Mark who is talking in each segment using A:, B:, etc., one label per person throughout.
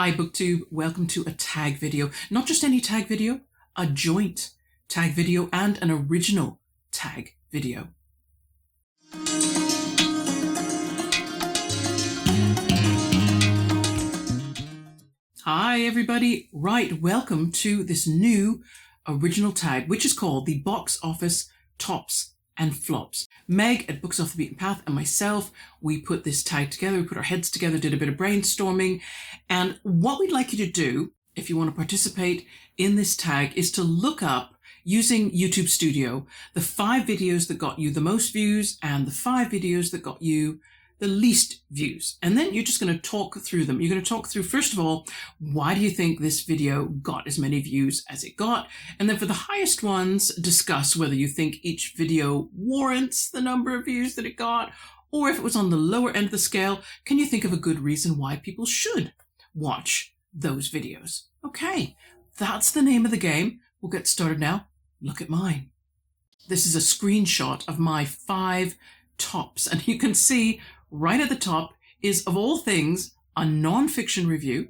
A: Hi BookTube, welcome to a tag video. Not just any tag video, a joint tag video and an original tag video. Hi everybody, right, welcome to this new original tag, which is called the Box Office Tops and Flops. Meg at Books Off the Beaten Path and myself, we put this tag together, we put our heads together, did a bit of brainstorming, and what we'd like you to do, if you want to participate in this tag, is to look up, using YouTube Studio, the 5 videos that got you the most views and the 5 videos that got you the least views. And then you're just going to talk through them. You're going to talk through, first of all, why do you think this video got as many views as it got? And then for the highest ones, discuss whether you think each video warrants the number of views that it got, or if it was on the lower end of the scale, can you think of a good reason why people should watch those videos? Okay, that's the name of the game. We'll get started now. Look at mine. This is a screenshot of my 5 tops, and you can see right at the top is, of all things, a non-fiction review.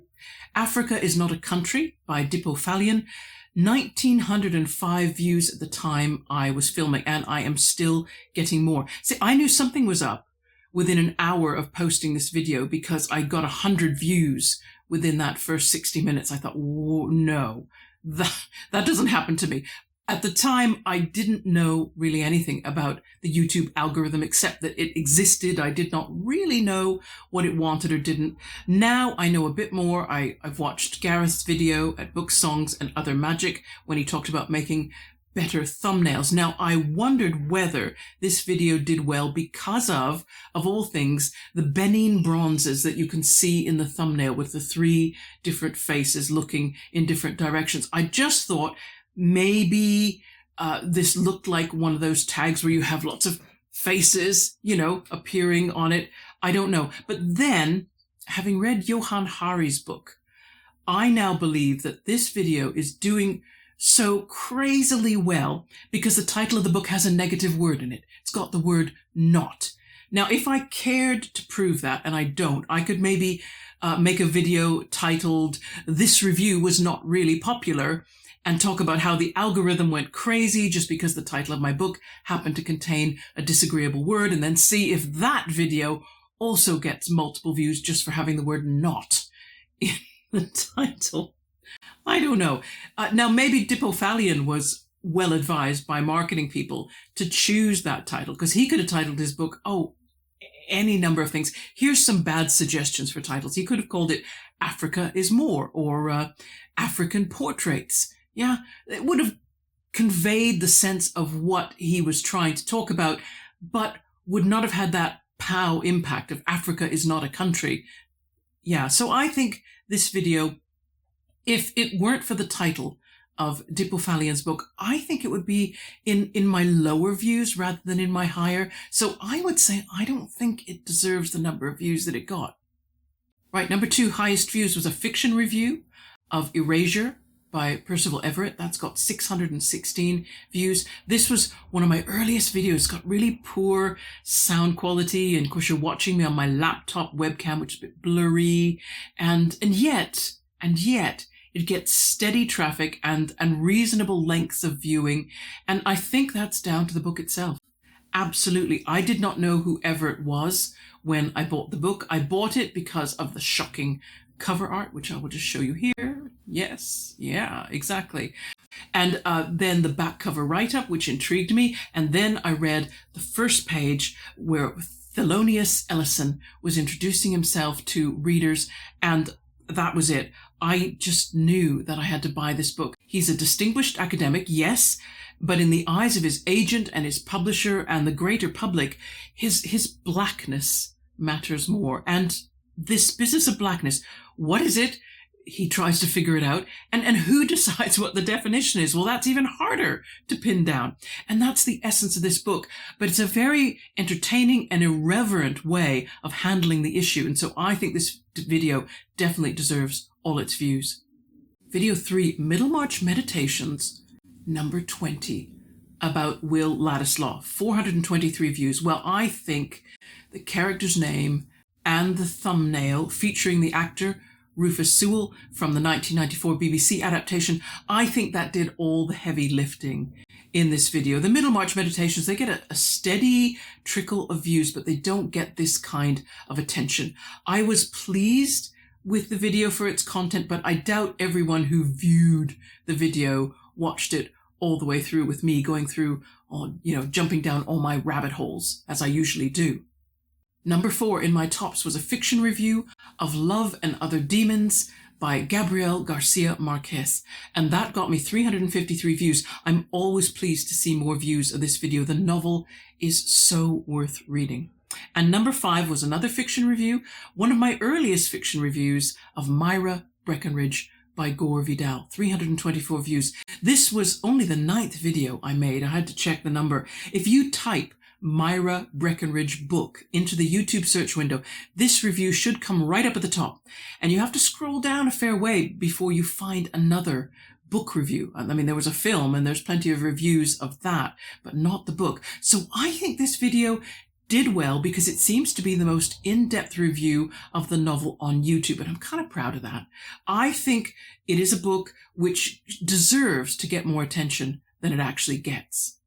A: Africa is Not a Country by Dippo Fallion. 1,905 views at the time I was filming, and I am still getting more. See, I knew something was up within an hour of posting this video because I got 100 views within that first 60 minutes. I thought, whoa, no, that doesn't happen to me. At the time, I didn't know really anything about the YouTube algorithm except that it existed. I did not really know what it wanted or didn't. Now I know a bit more. I've watched Gareth's video at Book Songs and Other Magic when he talked about making better thumbnails. Now, I wondered whether this video did well because of all things, the Benin bronzes that you can see in the thumbnail with the 3 different faces looking in different directions. I just thought maybe this looked like one of those tags where you have lots of faces, appearing on it. I don't know. But then, having read Johann Hari's book, I now believe that this video is doing so crazily well because the title of the book has a negative word in it. It's got the word not. Now, if I cared to prove that, and I don't, I could maybe make a video titled, "This review was not really popular," and talk about how the algorithm went crazy just because the title of my book happened to contain a disagreeable word, and then see if that video also gets multiple views just for having the word not in the title. I don't know. Now, maybe Dippo Fallion was well advised by marketing people to choose that title, because he could have titled his book, any number of things. Here's some bad suggestions for titles. He could have called it Africa is More, or African Portraits. Yeah, it would have conveyed the sense of what he was trying to talk about, but would not have had that pow impact of Africa is Not a Country. Yeah, so I think this video, if it weren't for the title of Dippo Fallion's book, I think it would be in my lower views rather than in my higher. So I would say I don't think it deserves the number of views that it got. Right, number 2 highest views was a fiction review of Erasure by Percival Everett. That's got 616 views. This was one of my earliest videos. It's got really poor sound quality, and of course you're watching me on my laptop webcam, which is a bit blurry, and yet it gets steady traffic and reasonable lengths of viewing, and I think that's down to the book itself. Absolutely. I did not know who Everett was when I bought the book. I bought it because of the shocking cover art, which I will just show you here. Yes, yeah, exactly. And then the back cover write-up, which intrigued me. And then I read the first page where Thelonious Ellison was introducing himself to readers, and that was it. I just knew that I had to buy this book. He's a distinguished academic, yes, but in the eyes of his agent and his publisher and the greater public, his blackness matters more. And this business of blackness, what is it? He tries to figure it out. And who decides what the definition is? Well, that's even harder to pin down. And that's the essence of this book. But it's a very entertaining and irreverent way of handling the issue. And so I think this video definitely deserves all its views. Video 3, Middlemarch Meditations, number 20, about Will Ladislaw, 423 views. Well, I think the character's name and the thumbnail featuring the actor Rufus Sewell from the 1994 BBC adaptation. I think that did all the heavy lifting in this video. The Middlemarch Meditations, they get a steady trickle of views, but they don't get this kind of attention. I was pleased with the video for its content, but I doubt everyone who viewed the video watched it all the way through with me going through, jumping down all my rabbit holes, as I usually do. Number 4 in my tops was a fiction review of Love and Other Demons by Gabriel Garcia Marquez, and that got me 353 views. I'm always pleased to see more views of this video. The novel is so worth reading. And number 5 was another fiction review, one of my earliest fiction reviews of Myra Breckenridge by Gore Vidal, 324 views. This was only the 9th video I made. I had to check the number. If you type Myra Breckenridge book into the YouTube search window, this review should come right up at the top. And you have to scroll down a fair way before you find another book review. I mean, there was a film and there's plenty of reviews of that, but not the book. So I think this video did well because it seems to be the most in-depth review of the novel on YouTube, and I'm kind of proud of that. I think it is a book which deserves to get more attention than it actually gets.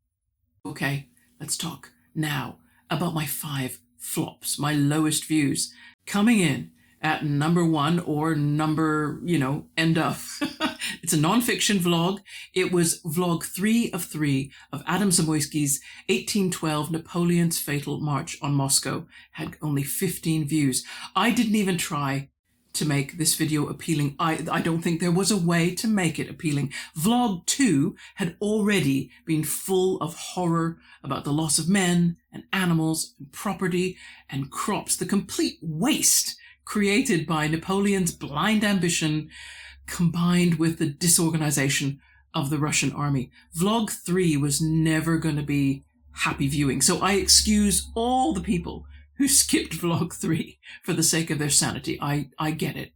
A: Okay, let's talk now about my 5 flops, my lowest views. Coming in at number 1 or number, end of. It's a non-fiction vlog. It was vlog 3 of 3 of Adam Zamoyski's 1812 Napoleon's Fatal March on Moscow. Had only 15 views. I didn't even try to make this video appealing. I don't think there was a way to make it appealing. Vlog 2 had already been full of horror about the loss of men and animals and property and crops, the complete waste created by Napoleon's blind ambition combined with the disorganization of the Russian army. Vlog 3 was never going to be happy viewing, so I excuse all the people who skipped vlog 3 for the sake of their sanity. I get it.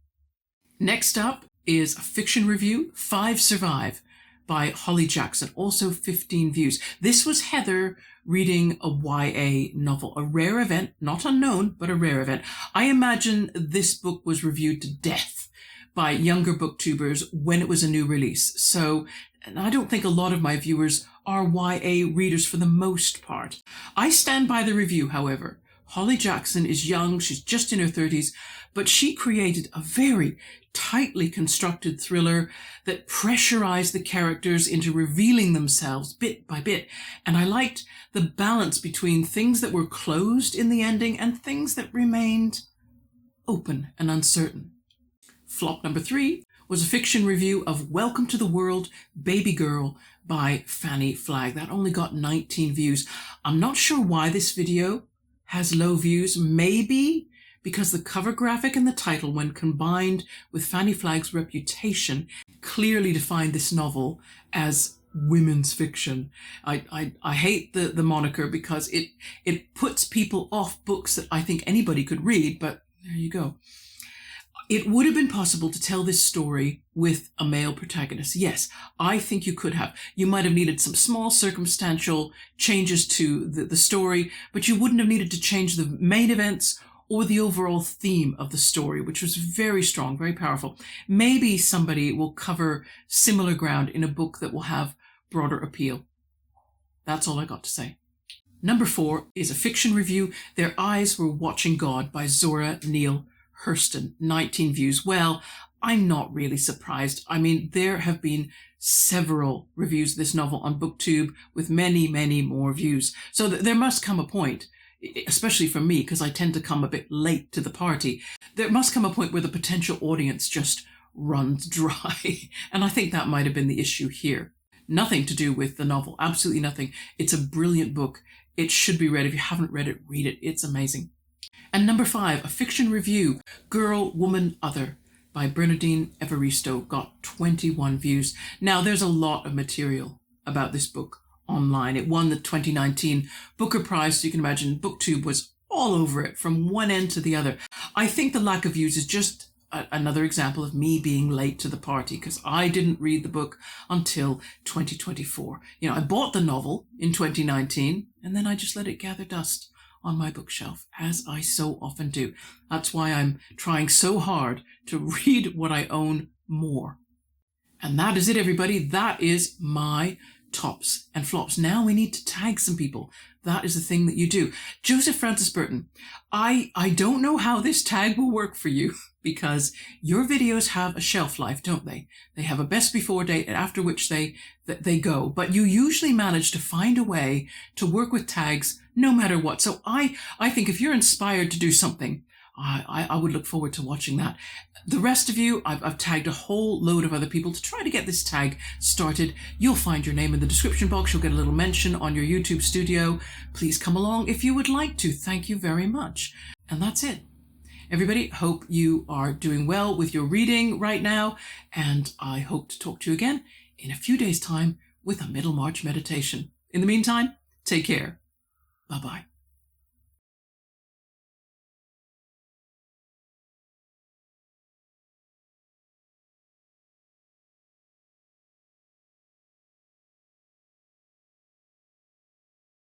A: Next up is a fiction review, 5 Survive by Holly Jackson, also 15 views. This was Heather reading a YA novel, a rare event, not unknown, but a rare event. I imagine this book was reviewed to death by younger booktubers when it was a new release. So, and I don't think a lot of my viewers are YA readers for the most part. I stand by the review, however. Holly Jackson is young, she's just in her 30s, but she created a very tightly constructed thriller that pressurized the characters into revealing themselves bit by bit. And I liked the balance between things that were closed in the ending and things that remained open and uncertain. Flop number 3 was a fiction review of Welcome to the World, Baby Girl by Fanny Flagg. That only got 19 views. I'm not sure why this video has low views. Maybe because the cover graphic and the title, when combined with Fanny Flagg's reputation, clearly defined this novel as women's fiction. I hate the moniker because it puts people off books that I think anybody could read, but there you go. It would have been possible to tell this story with a male protagonist. Yes, I think you could have. You might have needed some small circumstantial changes to the story, but you wouldn't have needed to change the main events or the overall theme of the story, which was very strong, very powerful. Maybe somebody will cover similar ground in a book that will have broader appeal. That's all I got to say. Number 4 is a fiction review, Their Eyes Were Watching God by Zora Neale Hurston, 19 views. Well, I'm not really surprised. I mean, there have been several reviews of this novel on BookTube with many, many more views. So there must come a point, especially for me, because I tend to come a bit late to the party, there must come a point where the potential audience just runs dry. And I think that might have been the issue here. Nothing to do with the novel, absolutely nothing. It's a brilliant book. It should be read. If you haven't read it, read it. It's amazing. And number 5, a fiction review, Girl, Woman, Other by Bernardine Evaristo, got 21 views. Now, there's a lot of material about this book online. It won the 2019 Booker Prize, so you can imagine BookTube was all over it from one end to the other. I think the lack of views is just another example of me being late to the party, because I didn't read the book until 2024. I bought the novel in 2019, and then I just let it gather dust on my bookshelf, as I so often do. That's why I'm trying so hard to read what I own more. And that is it, everybody. That is my tops and flops. Now we need to tag some people. That is the thing that you do. Joseph Francis Burton, I don't know how this tag will work for you, because your videos have a shelf life, don't they? They have a best before date, after which they go. But you usually manage to find a way to work with tags no matter what. So I think if you're inspired to do something, I would look forward to watching that. The rest of you, I've tagged a whole load of other people to try to get this tag started. You'll find your name in the description box. You'll get a little mention on your YouTube studio. Please come along if you would like to. Thank you very much. And that's it. Everybody, hope you are doing well with your reading right now. And I hope to talk to you again in a few days' time with a Middlemarch meditation. In the meantime, take care. Bye-bye.